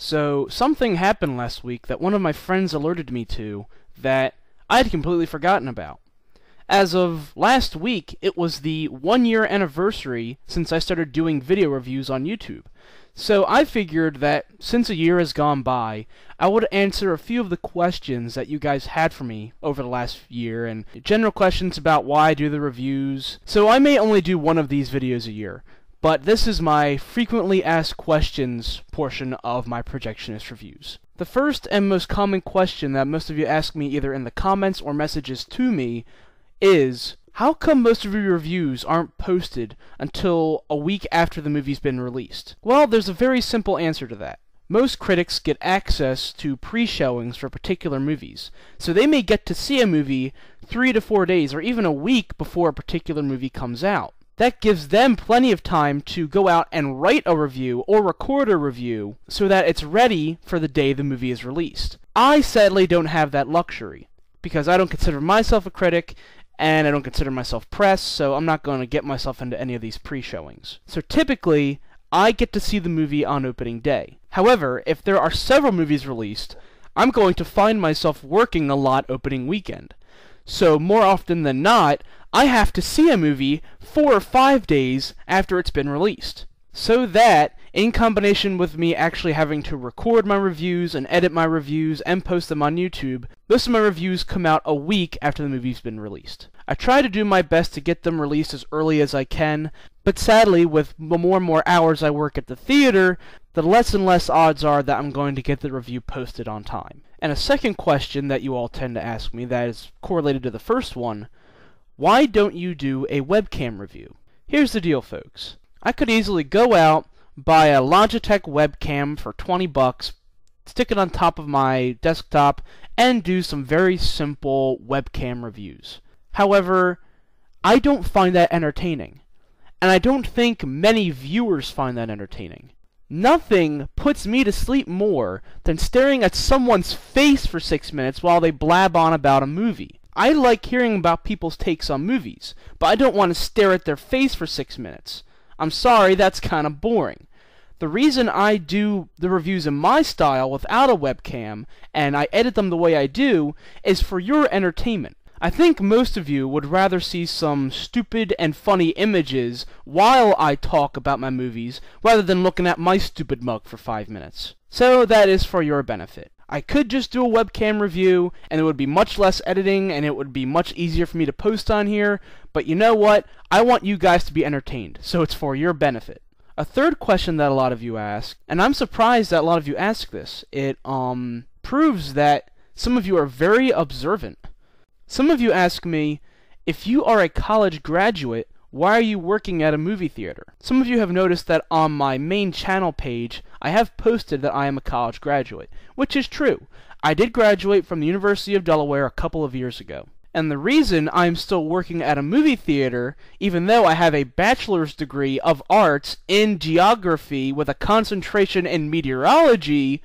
So something happened last week that one of my friends alerted me to that I had completely forgotten about. As of last week, it was the 1-year anniversary since I started doing video reviews on YouTube. So I figured that since a year has gone by, I would answer a few of the questions that you guys had for me over the last year, and general questions about why I do the reviews. So I may only do one of these videos a year, but this is my frequently asked questions portion of my Projectionist reviews. The first and most common question that most of you ask me either in the comments or messages to me is, how come most of your reviews aren't posted until a week after the movie's been released? Well, there's a very simple answer to that. Most critics get access to pre-showings for particular movies, so they may get to see a movie 3 to 4 days or even a week before a particular movie comes out. That gives them plenty of time to go out and write a review or record a review so that it's ready for the day the movie is released. I sadly don't have that luxury, because I don't consider myself a critic, and I don't consider myself press, so I'm not going to get myself into any of these pre-showings. So typically, I get to see the movie on opening day. However, if there are several movies released, I'm going to find myself working a lot opening weekend. So more often than not, I have to see a movie 4 or 5 days after it's been released. So that, in combination with me actually having to record my reviews and edit my reviews and post them on YouTube, most of my reviews come out a week after the movie's been released. I try to do my best to get them released as early as I can, but sadly, with the more and more hours I work at the theater, the less and less odds are that I'm going to get the review posted on time. And a second question that you all tend to ask me that is correlated to the first one: why don't you do a webcam review? Here's the deal, folks. I could easily go out, buy a Logitech webcam for $20, stick it on top of my desktop, and do some very simple webcam reviews. However, I don't find that entertaining, and I don't think many viewers find that entertaining. Nothing puts me to sleep more than staring at someone's face for 6 minutes while they blab on about a movie. I like hearing about people's takes on movies, but I don't want to stare at their face for 6 minutes. I'm sorry, that's kind of boring. The reason I do the reviews in my style without a webcam, and I edit them the way I do, is for your entertainment. I think most of you would rather see some stupid and funny images while I talk about my movies, rather than looking at my stupid mug for 5 minutes. So that is for your benefit. I could just do a webcam review, and it would be much less editing, and it would be much easier for me to post on here, but you know what? I want you guys to be entertained, so it's for your benefit. A third question that a lot of you ask, and I'm surprised that a lot of you ask this, it proves that some of you are very observant. Some of you ask me, if you are a college graduate, why are you working at a movie theater? Some of you have noticed that on my main channel page, I have posted that I am a college graduate, which is true. I did graduate from the University of Delaware a couple of years ago. And the reason I'm still working at a movie theater, even though I have a bachelor's degree of arts in geography with a concentration in meteorology,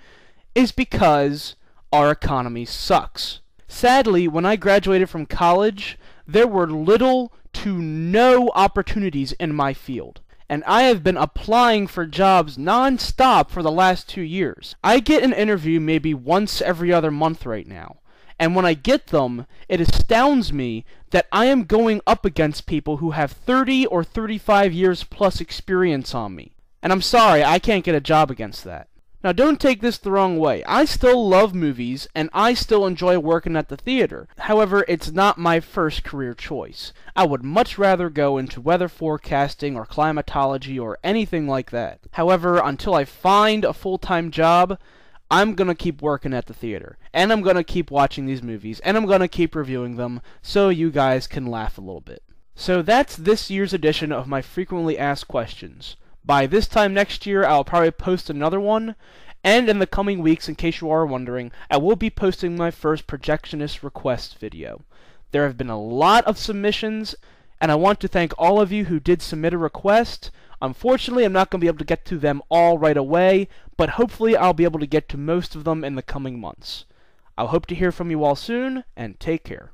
is because our economy sucks. Sadly, when I graduated from college, there were little to no opportunities in my field, and I have been applying for jobs non-stop for the last 2 years. I get an interview maybe once every other month right now, and when I get them, it astounds me that I am going up against people who have 30 or 35 years plus experience on me. And I'm sorry, I can't get a job against that. Now, don't take this the wrong way. I still love movies, and I still enjoy working at the theater. However, it's not my first career choice. I would much rather go into weather forecasting or climatology or anything like that. However, until I find a full-time job, I'm going to keep working at the theater. And I'm going to keep watching these movies, and I'm going to keep reviewing them so you guys can laugh a little bit. So that's this year's edition of my frequently asked questions. By this time next year, I'll probably post another one, and in the coming weeks, in case you are wondering, I will be posting my first Projectionist request video. There have been a lot of submissions, and I want to thank all of you who did submit a request. Unfortunately, I'm not going to be able to get to them all right away, but hopefully I'll be able to get to most of them in the coming months. I'll hope to hear from you all soon, and take care.